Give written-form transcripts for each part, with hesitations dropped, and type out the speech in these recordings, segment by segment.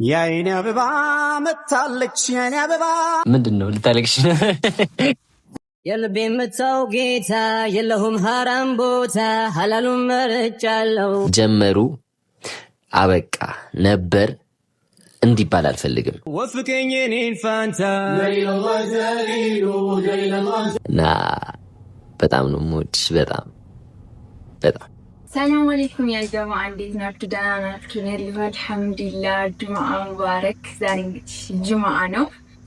የኔ አበባ መታለች የኔ አበባ ምንድነው ልታለቅሽ? የልቤ ምታው ጌታ የለሁም ሐራም ቦታ ሐላሉን መርጫለሁ። ጀመሩ አበቃ ነበር እንዲባል አልፈልግም። ወፍቀኝ እኔን ፋንታ እና በጣም ነው የምወድሽ በጣም በጣም። ሰላም አለይኩም ያ ጀማ እንዴት ናችሁ? ደህና ናችሁ? ነልሁ አልሐምዱሊላህ። ጁምዓ ሙባረክ። ዛሬ እንግዲህ ጁምዓ ነው።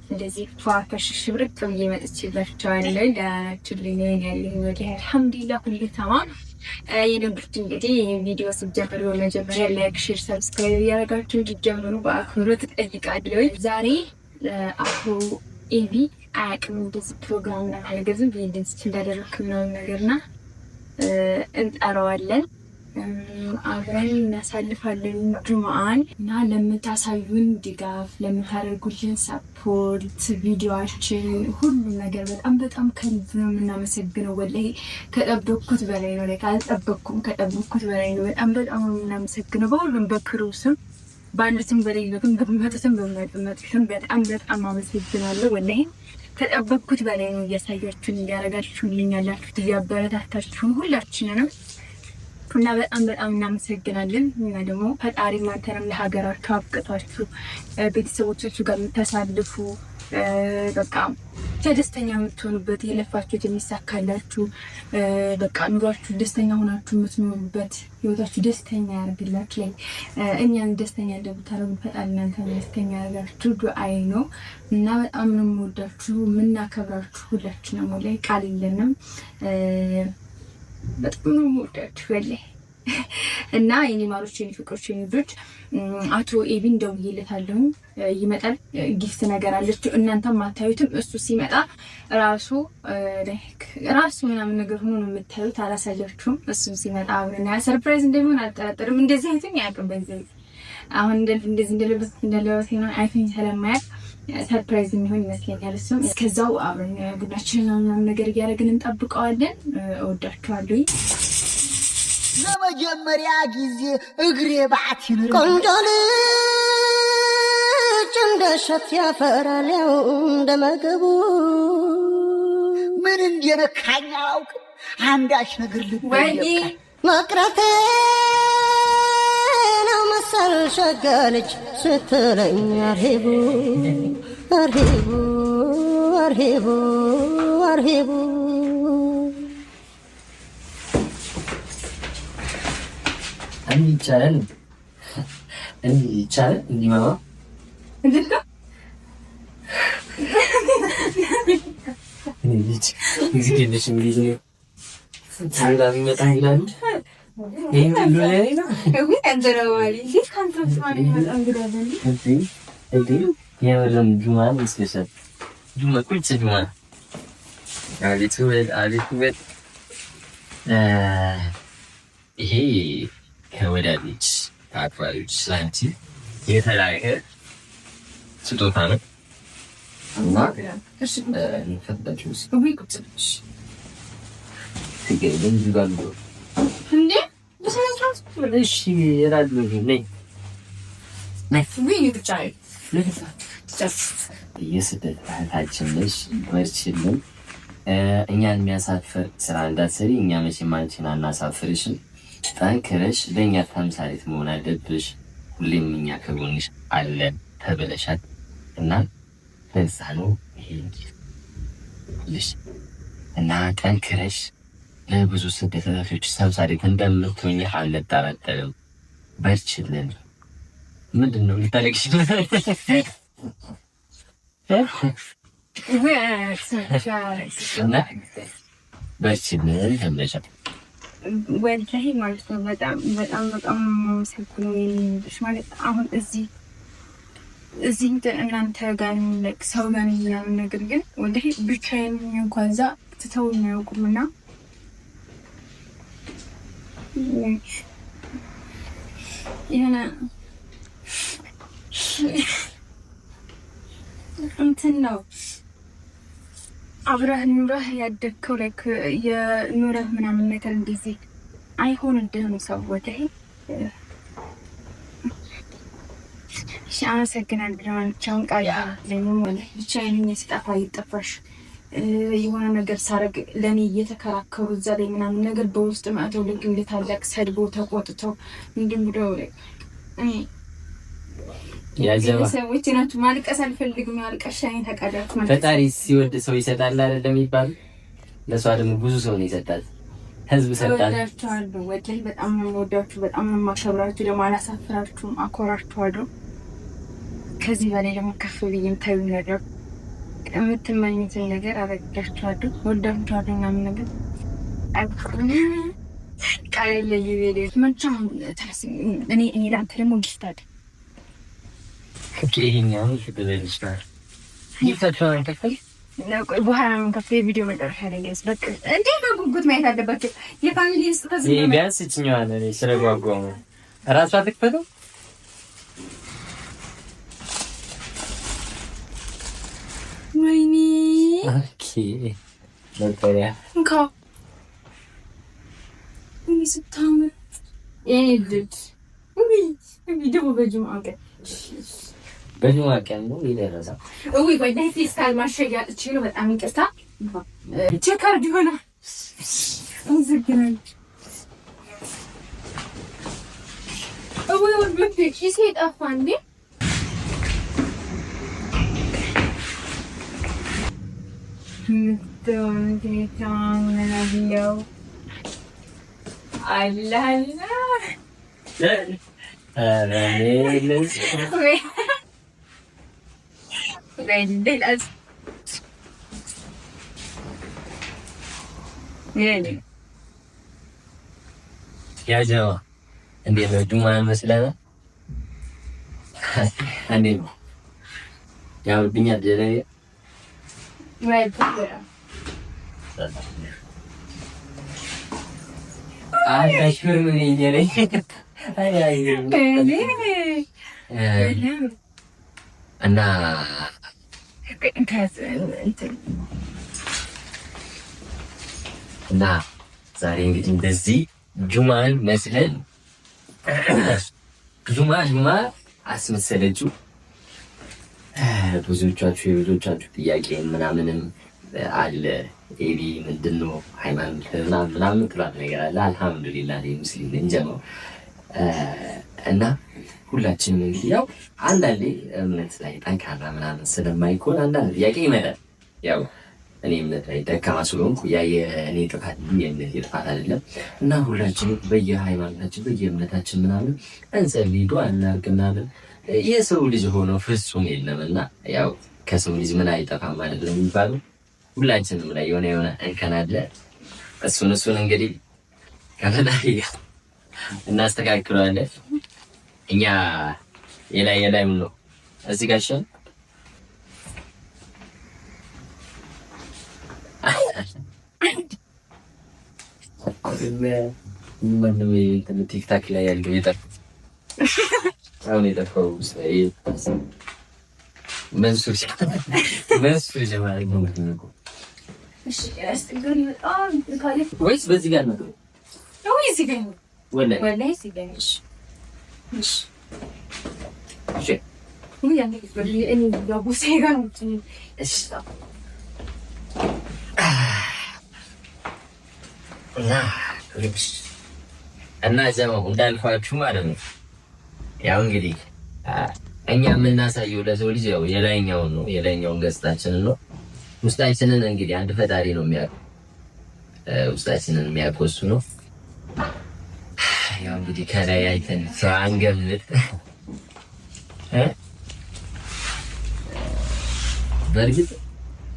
እንደዚህ ፏፈሽ ሽብርቅ ብዬ መጥቼላችኋለሁ። ደህና ናችሁልኝ? ያለኝ ወዲህ አልሐምዱሊላህ ሁሉ ተማም። የነብርት እንግዲህ ቪዲዮ ስትጀምሩ በመጀመሪያ ላይክ፣ ሼር፣ ሰብስክራይብ እያደረጋችሁ እንድትጀምሩ በአክብሮት እጠይቃለሁ። ዛሬ አቶ ኤቢ አያውቅም እንደዚህ ፕሮግራም ላይ አልገዝም ቢንድንስ እንዳደረኩ ነው ነገርና እንጠራዋለን አብረን እናሳልፋለን ጁምዓን። እና ለምታሳዩን ድጋፍ ለምታደርጉልን ሰፖርት ቪዲዮአችን ሁሉ ነገር በጣም በጣም ከልብ ነው የምናመሰግነው። ወላሂ ከጠበቅኩት በላይ ነው። ካልጠበቅኩም ከጠበቅኩት በላይ ነው። በጣም በጣም ነው የምናመሰግነው በሁሉም በክሩስም ባሉትም በሌሎትም በመጡትም በመጡትም በጣም በጣም አመሰግናለሁ። ወላሂ ከጠበቅኩት በላይ ነው እያሳያችሁን እያደረጋችሁልኝ ያላችሁት እያበረታታችሁን ሁላችንንም እና በጣም በጣም እናመሰግናለን። እና ደግሞ ፈጣሪ እናንተንም ለሀገራችሁ አብቅቷችሁ ቤተሰቦቻችሁ ጋር የምታሳልፉ በቃ ደስተኛ የምትሆኑበት የለፋችሁት የሚሳካላችሁ በቃ ኑሯችሁ ደስተኛ ሆናችሁ የምትኖሩበት ህይወታችሁ ደስተኛ ያደርግላችሁ። ላይ እኛን ደስተኛ እንደምታደርጉ ፈጣሪ እናንተን ደስተኛ ያደርጋችሁ ዱዓዬ ነው። እና በጣም ነው የምወዳችሁ የምናከብራችሁ ሁላችንም። ላይ ቃል የለንም። በጣም ነው የምወዳችሁ ወላሂ። እና የኔ ማሮች የኔ ፍቅሮች የኔ ልጆች አቶ ኤቢን ደውዬለታለሁ። ይመጣል። ጊፍት ነገር አለችው እናንተም ማታዩትም። እሱ ሲመጣ ራሱ ምናምን ነገር ሆኖ ነው የምታዩት። አላሳያችሁም። እሱ ሲመጣ አብረን ሰርፕራይዝ እንደሚሆን አልጠራጠርም። እንደዚህ አይተኝ ያውቅም በዚህ አሁን እንደዚህ እንደለበስ ነው አይተኝ ስለማያውቅ ሰርፕራይዝ የሚሆን ይመስለኛል። እሱም እስከዛው አብረን ቡናችንን ምናምን ነገር እያደረግን እንጠብቀዋለን። እወዳችኋለሁ። ለመጀመሪያ ጊዜ እግሬ ባቲን ቆንጆ ልጅ እንደሸት ያፈራል ያው እንደመገቡ ምን እንደነካኝ አላውቅም። አንዳች ነገር ልትወይ መቅረቴ ነው መሰል ሸጋለች ስትለኝ አርሂቡ አርሂቡ አርሂቡ አርሂቡ ይቻላል እንዲህ ማማ ይሄ ከወዳጆች ከአክባሪዎች ስላንቺ የተላከ ስጦታ ነው እና ፈታችሁ ቁጥጥሽ ትገኝ ይላሉ እንዴ? እሺ ይላሉ ነይ ነይ ብቻዬ የስደት ባህላችን ነሽ ወርችልን እኛን የሚያሳፍር ስራ እንዳትሰሪ። እኛ መቼም አንቺን አናሳፍርሽም። ጠንክረሽ ለእኛ ተምሳሌት መሆን አለብሽ። ሁሌም እኛ ከጎንሽ አለን ተብለሻል እና ለዛ ነው ይሄ እና ጠንክረሽ ለብዙ ስደተኞች ተምሳሌት እንደምትሆኝ አልጠራጠርም። በርችልን። ምንድን ነው ልታለቅሽ? በርችልን ተብለሻል ወላሂ ማለት ነው። በጣም በጣም በጣም የማመሰግነው የሚልሽ ማለት አሁን እዚህ እናንተ ጋር የሚለቅ ሰው ጋር የሚያምን ነገር ግን ወላሂ ብቻዬን እንኳን እዛ ትተው የሚያውቁምና የሆነ እንትን ነው አብረህ ኑረህ ያደግከው ላይ የኑረህ ምናምን ነገር እንደዚህ አይሆንልህም። ሰው ወላሂ አመሰግናለሁ። ብቻውን ቃል ብቻዬን ስጠፋ ይጠፋሽ የሆነ ነገር ሳረግ ለኔ እየተከራከሩ እዛ ላይ ምናምን ነገር በውስጥ ማተው ልክ እንደታላቅ ሰድቦ ተቆጥተው እንደምደው ያጀባ ሰዎች ናቸው። ማልቀስ አልፈልግም። ያልቀሻኝ ተቀዳት ማለት ፈጣሪ ሲወድ ሰው ይሰጣል አይደለም የሚባለው። ለሷ ደግሞ ብዙ ሰው ነው ይሰጣል። ህዝብ ሰጣል። ወዳችኋለሁ። ወደል በጣም ነው ወዳችሁ፣ በጣም ነው ማከብራችሁ። ደግሞ አላሳፍራችሁም፣ አኮራችኋለሁ። ከዚህ በላይ ደግሞ ከፍ ብዬ የምታዩ ነገር የምትመኙትን ነገር አረጋችኋለሁ። ወዳችኋለሁ ምናምን ነገር አይቁም ቃል ለይቤ መቻም ተነስ እኔ ላንተ ደግሞ ጊፍት አለ ከይሄኛው ትበለልሽ ነው ይፈታውን ተከል በኋላ ምን ከፍ ቪዲዮ መጨረሻ ላይ በቃ እንዴ በጉጉት ማየት አለባቸው። የፋሚሊ ስታዝ ይሄ ቢያንስ እችኛዋ ነው ስለጓጓው ነው ራሷ ትክፈተው። ወይኔ ኦኬ ለቀያ እንካ ስታምር ልጅ ደግሞ በጁምዓ ቀን በጁምዓ ቀን ነው የደረሰው። ወይ ፌስታል ማሸጊያ ጥቼ ነው። በጣም ይቅርታ ቼካርድ ይሆናል። አመሰግናለሁ። ወይ ኪሴ ጠፋ እንዴ? ያጀባ እንዴት ነው? ጁማን መስለና አንዴ ነው ያው ድኛ ደረየ ወይ አሽር ምን ይጀረኝ እና ዛሬ እንግዲህ እንደዚህ ጁማን መስለን ጁማ አስመሰለችው። ብዙዎቻችሁ ጥያቄ ምናምንም አለ ኤቢ ምንድነው ሃይማኖት ምናምን ትላት ነገር አለ። አልሐምዱሊላህ ሙስሊም ነኝ ጀመው እና ሁላችንም እንግዲህ ያው አንዳንዴ እምነት ላይ ጠንካራ ምናምን ስለማይኮን አንዳንድ ጥያቄ ይመጣል። ያው እኔ እምነት ላይ ደካማ ስለሆንኩ ያ የእኔ ጥፋት የእምነት ጥፋት አይደለም እና ሁላችንም በየሃይማኖታችን በየእምነታችን ምናምን እንጸልይ ዱዓ እናድርግ ምናምን። የሰው ልጅ ሆኖ ፍጹም የለምና ያው ከሰው ልጅ ምን አይጠፋም ማለት ነው የሚባለው። ሁላችንም ላይ የሆነ እንከን አለ። እሱን እንግዲህ ከፈጣሪ እናስተካክለዋለን። እኛ የላይ ምን ነው እዚህ ጋር ሸን ምን ቲክታክ ላይ ያለው የጠፋው መንሱር ጀማሪ ነው። እሺ ያስጥገኝ በጣም ካለፍ ወይስ በዚህ ጋር ነው? ወይስ እዚህ ጋር ነው? ወላሂ እዚህ ጋር ነው። እሺ እሺ ምን ያንተ በዚህ እኔ ያው ቦሴጋ ነው። እሺ እና ዘመው እንዳልኳችሁ ማለት ነው። ያው እንግዲህ እኛ የምናሳየው ለሰው ልጅ ያው የላይኛውን ገጽታችንን ነው። ውስጣችንን እንግዲህ አንድ ፈጣሪ ነው የሚያውቀው። ውስጣችንን የሚያውቀው እሱ ነው። ያው እንግዲህ ከላይ አይተን ሰው አንገምት። በእርግጥ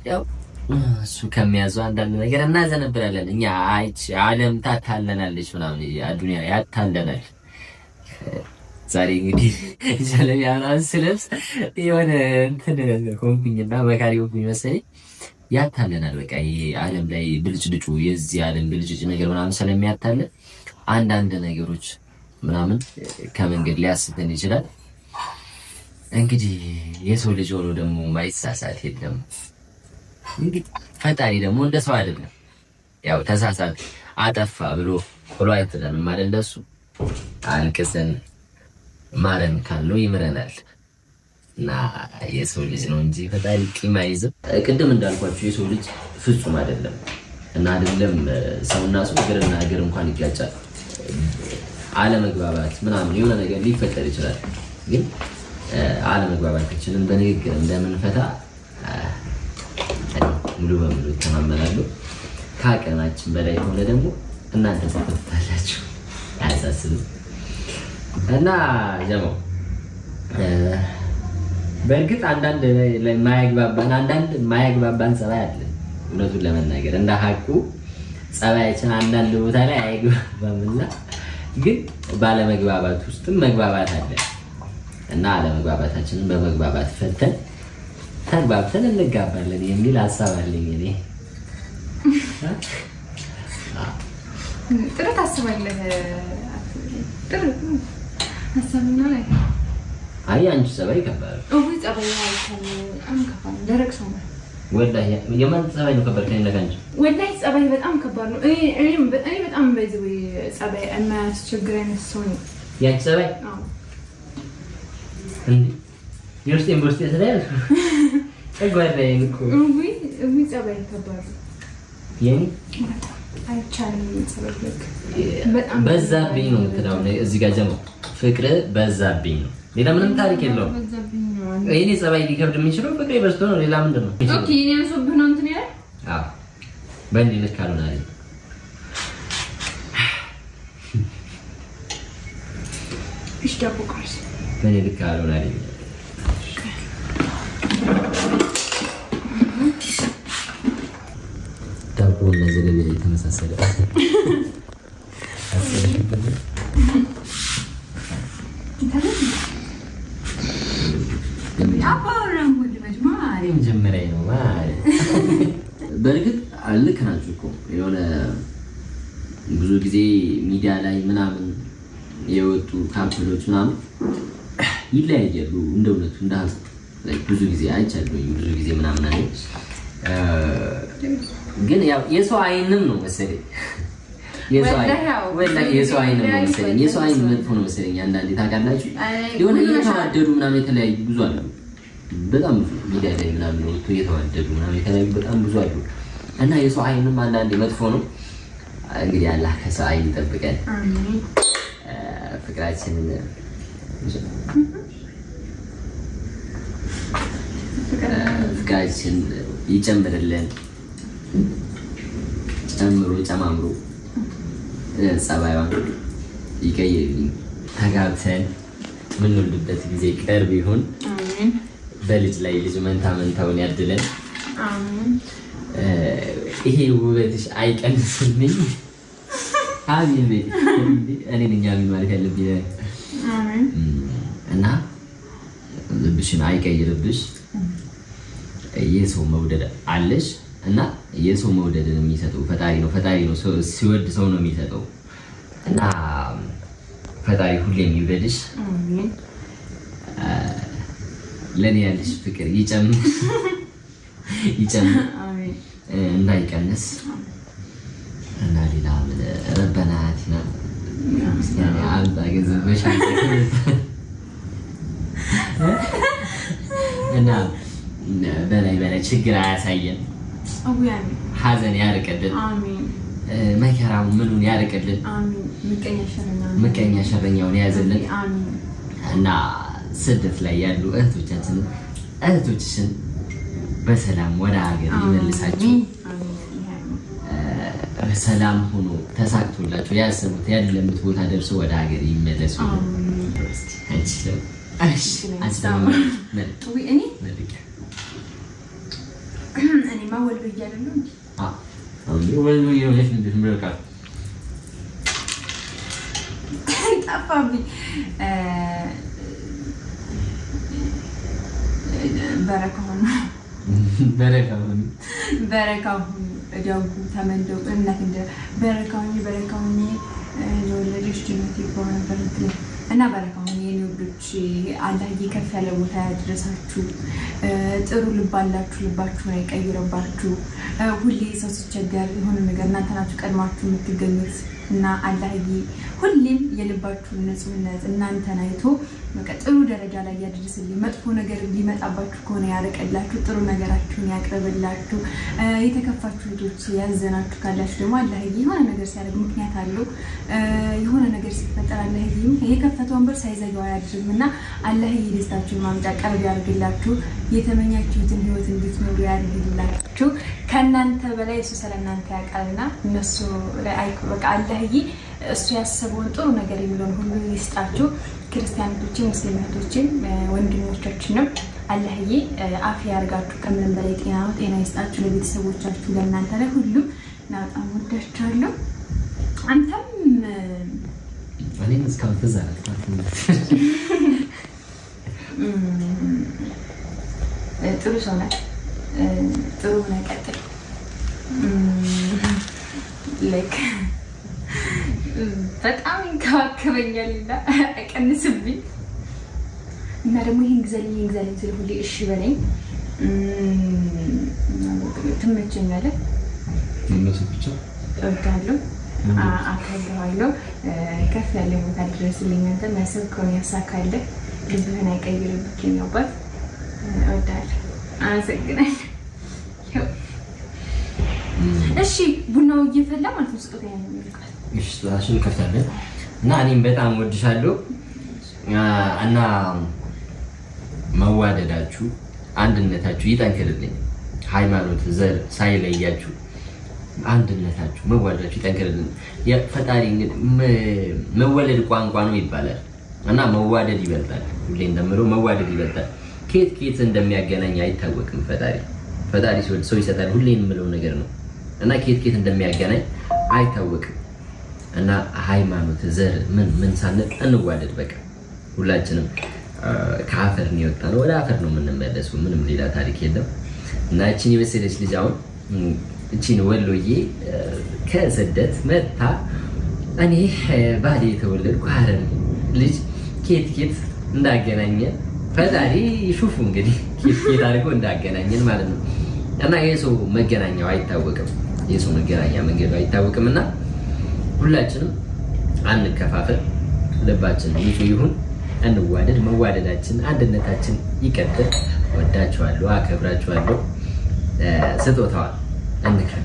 ያው እሱ ከሚያዘው አንዳንድ ነገር እናዘነብራለን። እኛ ዓለም ታታለናለች ምናምን አዱንያ ያታለናል። ዛሬ እንግዲህ ጀለቢያን ስለብስ የሆነ እንትን ኮንኩኝና መካሪ ኮንኩኝ መሰለኝ። ያታለናል በቃ ይሄ ዓለም ላይ ብልጭልጩ የዚህ ዓለም ብልጭልጭ ነገር ምናምን ስለሚያታለን አንዳንድ ነገሮች ምናምን ከመንገድ ሊያስተን ይችላል። እንግዲህ የሰው ልጅ ሆኖ ደግሞ ማይሳሳት የለም። እንግዲህ ፈጣሪ ደግሞ እንደ ሰው አይደለም። ያው ተሳሳት አጠፋ ብሎ አይተንም አይደል? እሱ አንከሰን ማረን ካለው ይምረናል። እና የሰው ልጅ ነው እንጂ ፈጣሪ ቂም አይዝም። ቅድም እንዳልኳችሁ የሰው ልጅ ፍጹም አይደለም እና አይደለም ሰውና ሰው እግርና እግር እንኳን ይጋጫል። አለመግባባት ምናምን የሆነ ነገር ሊፈጠር ይችላል። ግን አለመግባባታችንን በንግግር እንደምንፈታ ሙሉ በሙሉ ተማመናለሁ። ከአቅማችን በላይ ከሆነ ደግሞ እናንተ ተፈታላችሁ፣ አያሳስብም። እና ጀማው በእርግጥ አንዳንድ ማያግባባን ጸባይ አለ። እውነቱን ለመናገር እንደ ሀቁ ጸባያችን አንዳንድ ቦታ ላይ አይግባባምና ግን ባለመግባባት ውስጥም መግባባት አለ እና አለመግባባታችንን በመግባባት ፈተን ተግባብተን እንጋባለን የሚል ሀሳብ አለኝ እኔ። ጥሩ ታስባለህ። ጥሩ ሀሳብና ላይ አይ አንቺ ጸባይ ከባድ ነው። ጸባይ በጣም ከባድ ነው። ደረቅ ሰው ነው ወላሂ። የማን ጸባይ ነው ከባድ? ከእኔ ለካንቺ ወላሂ ጸባይ በጣም ከባድ ነው። እኔ በጣም በዚህ ጸባይ የማያስቸግረኝ ሰው ነው። ያንቺ ጸባይ? አዎ እንዴ የውስጤን በውስጤ ስለያዝ ጸባይ እኮ ጸባይ ከባድ ነው። የኔ አይቻልም። ጸባይ በጣም በዛብኝ ነው የምትለው እዚህ ጋር ጀምሮ ፍቅር በዛብኝ ነው። ሌላ ምንም ታሪክ የለውም። እኔ ጸባይ ሊከብድ የሚችለው ፍቅሬ በዝቶ ነው። ሌላ ምንድን ነው? ኦኬ እኔ አንሶብህ ነው እንትን ያለ? አዎ በእንዲህ ልክ አልሆነ አይደል? እሺ ዳቦ ቃርስ በእኔ ልክ አልሆነ አይደል? ዳቦ እና ዘለላ የተመሳሰለ መጀመሪያ ነው ማለት በእርግጥ ልክ ናችሁ እኮ የሆነ ብዙ ጊዜ ሚዲያ ላይ ምናምን የወጡ ካምፕሎች ምናምን ይለያያሉ። እንደ እውነቱ እንደ ብዙ ጊዜ አይቻለሁኝ ብዙ ጊዜ ምናምን አለ። ግን ያው የሰው አይንም ነው መሰለኝ የሰው አይን ነው መሰለኝ። የሰው አይን መጥፎ ነው መሰለኝ አንዳንዴ ታውቃላችሁ። የሆነ እየተዋደዱ ምናምን የተለያዩ ብዙ አሉ። በጣም ብዙ ሚዲያ ላይ ምናምን ወጥቶ እየተዋደዱ ምናምን የተለያዩ በጣም ብዙ አሉ እና የሰው አይንም አንዳንዴ መጥፎ ነው። እንግዲህ አላህ ከሰው አይን ይጠብቀን። ፍቅራችንን ፍቅራችን ይጨምርልን፣ ጨምሮ ጨማምሮ ጸባይዋን ይቀይርልኝ። ተጋብተን የምንወልድበት ጊዜ ቅርብ ይሁን። በልጅ ላይ ልጅ መንታ መንታውን ያድለን። ይሄ ውበትሽ አይቀንስልኝ። አሚን ቤት እኔ ነኝ አሚን ማለት ያለብኝ እና ልብሽን አይቀይርብሽ። የሰው መውደድ አለሽ እና የሰው መውደድን የሚሰጠው ፈጣሪ ነው። ፈጣሪ ነው ሲወድ ሰው ነው የሚሰጠው እና ፈጣሪ ሁሌም ይውደድሽ። ለኔ ያለሽ ፍቅር ይጨምር እንዳይቀንስ እና ሌላ ምን ረበና አቲና ያኔ አልባ ገዘበሽ እና በላይ ችግር አያሳየን። ሐዘን ያርቅልን። መከራው ምኑን ያርቅልን። ምቀኛ ሸረኛውን ያዘልን እና ስደት ላይ ያሉ እህቶችሽን በሰላም ወደ ሀገር ይመልሳችሁ። ሰላም ሆኖ ተሳክቶላችሁ ያሰቡት ያለበት ቦታ ደርሶ ወደ ሀገር ይመለሱ። በረካሁን ደጉ ተመንደው እናት እንደ በረካሁን የወለደች ጀነት ይባል ነበር እና በረካሁን የኔ ወዶች አላህ ከፍ ያለ ቦታ ያድረሳችሁ። ጥሩ ልብ አላችሁ፣ ልባችሁን አይቀይርባችሁ። ሁሌ ሰው ሲቸገር የሆነ ነገር እናንተ ናችሁ ቀድማችሁ የምትገኙት እና አላህ ሁሌም የልባችሁን ንጹህነት እናንተን አይቶ በቃ ጥሩ ደረጃ ላይ ያድርስልኝ። መጥፎ ነገር ሊመጣባችሁ ከሆነ ያርቅላችሁ፣ ጥሩ ነገራችሁን ያቅርብላችሁ። የተከፋችሁ ልጆች ያዘናችሁ ካላችሁ ደግሞ አላህዬ የሆነ ነገር ሲያደርግ ምክንያት አለው። የሆነ ነገር ሲፈጠር አላህዬ የከፈተውን በር ሳይዘጋው አያድርም እና አላህዬ ደስታችሁን ማምጫ ቀርብ ያድርግላችሁ። የተመኛችሁትን ህይወት እንድትኖሩ ያድርግላችሁ። ከእናንተ በላይ እሱ ስለእናንተ ያውቃልና እነሱ ላይ በቃ አላህዬ እሱ ያሰበውን ጥሩ ነገር የሚለውን ሁሉ ይስጣችሁ። ክርስቲያኖችን፣ ሙስሊሞችን፣ ወንድሞቻችንም አላህዬ አፊያ ያርጋችሁ። ከምንም በላይ ጤና ይስጣችሁ። ለቤተሰቦቻችሁ፣ ለእናንተ ላይ ሁሉም እና በጣም ወዳችኋለሁ። አንተም እኔም እስካሁን ትዝ አላት ጥሩ ሰው ናት። ጥሩ ነው። ቀጥል ላይክ በጣም ይንከባከበኛል እና አይቀንስብኝ እና ደግሞ ይህን ግዛልኝ ስል ሁሌ እሺ በለኝ። ትመቸኛለህ። እወዳለሁ፣ አከብረዋለሁ። ከፍ ያለ ቦታ ድረስልኝ። አንተ ያሰብከውን ያሳካልህ፣ ልብህን አይቀይርብህ። የሚያውባት እወዳለሁ። አመሰግናለሁ። እሺ ቡናው እየፈላ ማለት ነው። ስጦታ ያለው ስጦታሽን ከፍታለን እና እኔም በጣም ወድሻለሁ እና መዋደዳችሁ፣ አንድነታችሁ ይጠንክርልኝ። ሃይማኖት፣ ዘር ሳይለያችሁ አንድነታችሁ፣ መዋደዳችሁ ይጠንክርልኝ። ፈጣሪ መወለድ ቋንቋ ነው ይባላል እና መዋደድ ይበልጣል። ሁሌ እንደምለው መዋደድ ይበልጣል። ኬት እንደሚያገናኝ አይታወቅም። ፈጣሪ ሰው ይሰጣል። ሁሌ የምለው ነገር ነው እና ኬት እንደሚያገናኝ አይታወቅም። እና ሃይማኖት፣ ዘር ምን ሳንል እንዋደድ። በቃ ሁላችንም ከአፈር ነው የወጣነው፣ ወደ አፈር ነው የምንመለሰው። ምንም ሌላ ታሪክ የለም። እና እቺን የመሰለች ልጅ አሁን እቺን ወሎዬ ከስደት መጣ። እኔ ባሌ የተወለድኩ ሀረር ልጅ ኬት እንዳገናኘ ፈጣሪ ሹፉ እንግዲህ ኬት አድርጎ እንዳገናኘን ማለት ነው። እና የሰው መገናኛው አይታወቅም፣ የሰው መገናኛ መንገዱ አይታወቅም። እና ሁላችንም አንከፋፈል፣ ልባችን ንጹህ ይሁን፣ እንዋደድ። መዋደዳችን፣ አንድነታችን ይቀጥል። ወዳችኋለሁ፣ አከብራችኋለሁ። ስጦታዋን እንከፍ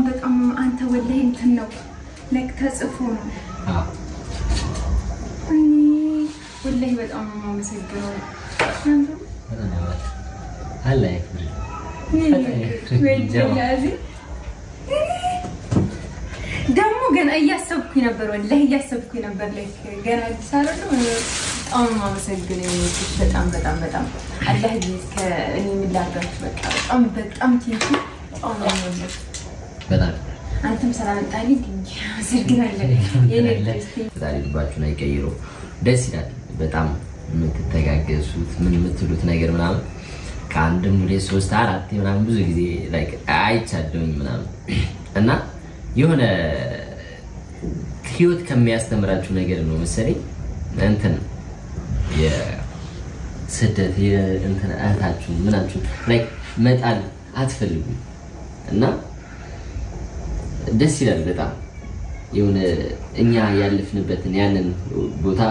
በጣም አንተ ወላሂ እንትን ነው ላይክ ተጽፎ ነው። ወላሂ በጣም ነው የማመሰግነው። ደግሞ ገና እያሰብኩኝ ነበር፣ ወላሂ እያሰብኩኝ ነበር። ላይክ ገና አዲስ አይደለም። በጣም ነው የማመሰግነው። በጣም አላህ ይስከ እኔ ምላጋችሁ በቃ በጣም ቲንኩ በጣም አንተም ሰላምጣልኝ አመሰግናለሁ። ፈጣሪ ልባችሁን አይቀይረው። ደስ ይላል በጣም የምትተጋገሱት ምን የምትሉት ነገር ምናምን ከአንድም 2 3 4 ምናምን ብዙ ጊዜ ላይክ አይቻለሁኝ ምናምን እና የሆነ ህይወት ከሚያስተምራችሁ ነገር ነው መሰለኝ እንትን የስደት እንትን እህታችሁ ምናችሁ ላይክ መጣል አትፈልጉም እና ደስ ይላል በጣም የሆነ እኛ ያለፍንበትን ያንን ቦታ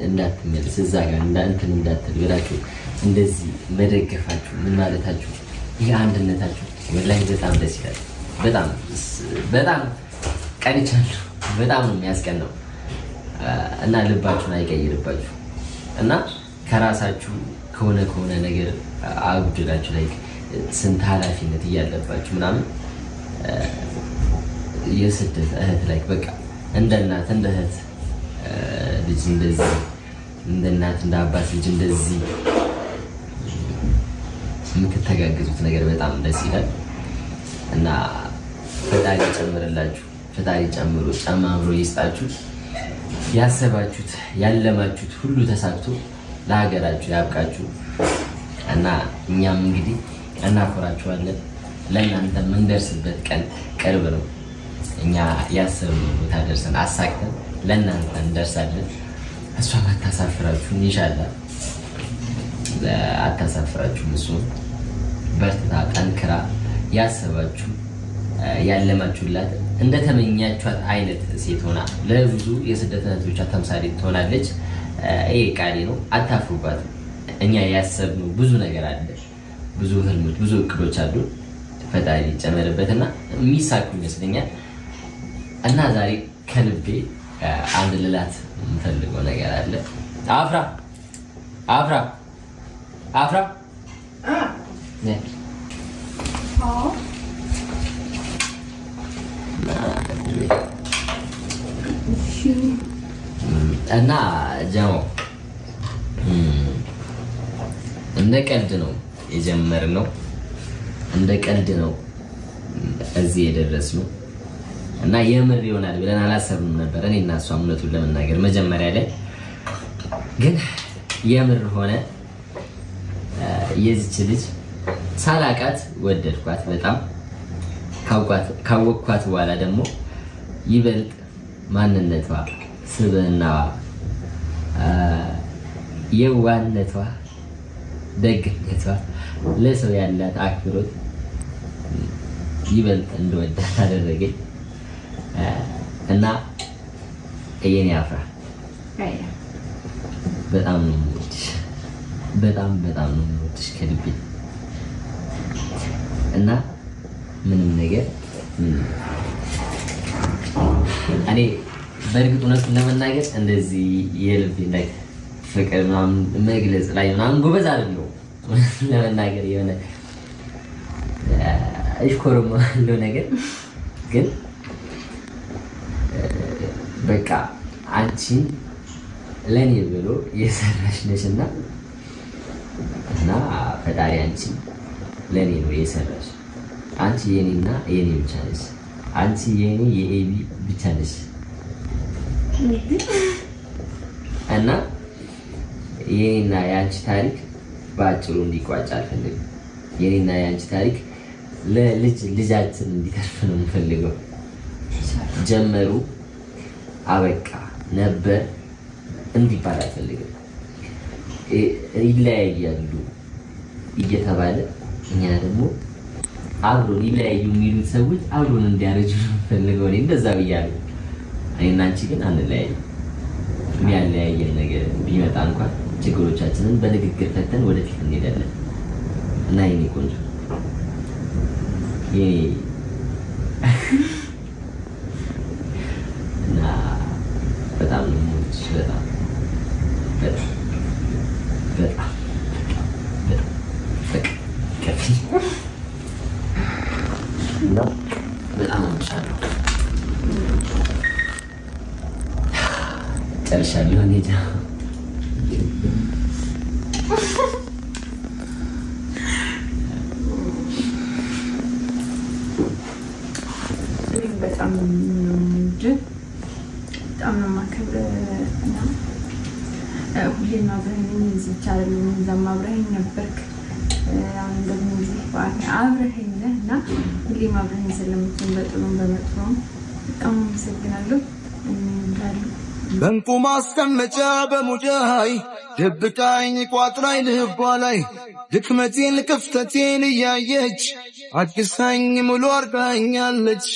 እንዳትመለስ እዛ ጋር እንትን እንዳትል ብላችሁ እንደዚህ መደገፋችሁ ምን ማለታችሁ ይሄ አንድነታችሁ ወላሂ በጣም ደስ ይላል። በጣም ቀንቻለሁ። በጣም ነው የሚያስቀናው እና ልባችሁን አይቀይርባችሁ እና ከራሳችሁ ከሆነ ነገር አጉድላችሁ ላይ ስንት ኃላፊነት እያለባችሁ ምናምን የስደት እህት ላይ በቃ እንደ እናት እንደ እህት ልጅ እንደዚህ እንደ እናት እንደ አባት ልጅ እንደዚህ የምትተጋገዙት ነገር በጣም ደስ ይላል። እና ፈጣሪ ጨምርላችሁ፣ ፈጣሪ ጨማምሮ ይስጣችሁ። ያሰባችሁት ያለማችሁት ሁሉ ተሳክቶ ለሀገራችሁ ያብቃችሁ እና እኛም እንግዲህ እናኮራችኋለን። ለእናንተ የምንደርስበት ቀን ቅርብ ነው። እኛ ያሰብነው ቦታ ደርሰን አሳክተን ለእናንተ እንደርሳለን። እሷም አታሳፍራችሁም፣ ኢንሻላህ አታሳፍራችሁም። እሱ በርትታ ጠንክራ ያሰባችሁ ያለማችሁላት እንደተመኛችኋት አይነት ሴት ሆና ለብዙ የስደት እህቶቿ ተምሳሌ ትሆናለች። ይሄ ቃሌ ነው። አታፍሩባት። እኛ ያሰብነው ብዙ ነገር አለ፣ ብዙ ህልሞች፣ ብዙ እቅዶች አሉ። ፈጣሪ ጨመርበትና የሚሳኩ ይመስለኛል። እና ዛሬ ከልቤ አንድ ልላት የምፈልገው ነገር አለ። አፍራ አፍራ አፍራ እና ጀሞ እንደ ቀልድ ነው የጀመርነው፣ እንደ ቀልድ ነው እዚህ የደረስነው እና የምር ይሆናል ብለን አላሰብንም ነበር እኔ እና እሷ። እውነቱን ለመናገር መጀመሪያ ላይ ግን የምር ሆነ። የዚች ልጅ ሳላቃት ወደድኳት በጣም። ካወቅኳት በኋላ ደግሞ ይበልጥ ማንነቷ፣ ስብዕናዋ፣ የዋህነቷ፣ ደግነቷ፣ ለሰው ያላት አክብሮት ይበልጥ እንደወዳት አደረገኝ እና የኔ አፍራ በጣም ነው የምወድሽ፣ በጣም ነው የምወድሽ ከልቤ እና ምንም ነገር እኔ በእርግጥ እውነቱን ለመናገር እንደዚህ የልቤ ላይ ፍቅር ምናምን መግለጽ ላይ ምናምን ጎበዝ አይደለሁም ለመናገር የሆነ እሽኮርማ ያለው ነገር ግን በቃ አንቺን ለኔ ብሎ የሰራሽ ነሽና እና ፈጣሪ አንቺን ለኔ ነው የሰራሽ። አንቺ የኔና የኔ ብቻ ነሽ። አንቺ የኔ የኤቢ ብቻ ነሽ እና የኔና የአንቺ ታሪክ በአጭሩ እንዲቋጭ አልፈልግም። የኔና የአንቺ ታሪክ ልጃችን እንዲተርፍ ነው የምፈልገው። ጀመሩ አበቃ ነበር እንዲባል አልፈልግም። ይለያያሉ እየተባለ እኛ ደግሞ አብሮን ይለያዩ የሚሉት ሰዎች አብሮን እንዲያረጁ ነው የምፈልገው። እኔ እንደዛ ብያለሁ። እኔና አንቺ ግን አንለያይም። የሚያለያየን ነገር ቢመጣ እንኳን ችግሮቻችንን በንግግር ፈተን ወደፊት እንሄዳለን እና የኔ ቆንጆ የኔ እና በጣም ነው የምወድሽ። በጣም እና በጣም አምሻለሁ። ጨርሻለሁ። እኔ በጣም ነው የማከብርህ እና ሁሌም አብረኸኝ እዚህ አይደለም እዛም አብረኸኝ ነበርክ። አሁን ደግሞ እዚህ አብረኸኝ ነህ እና ሁሌም አብረኸኝ ስለምትሆን በጥሩም በመጥፎም በጣም አመሰግናለሁ እላለሁ። በእንቁ ማስቀመጫ በሙዳይ ደብቃኝ ቋጥራኝ ልቧ ላይ ድክመቴን ክፍተቴን እያየች አግሳኝ ሙሉ አርጋኛለች።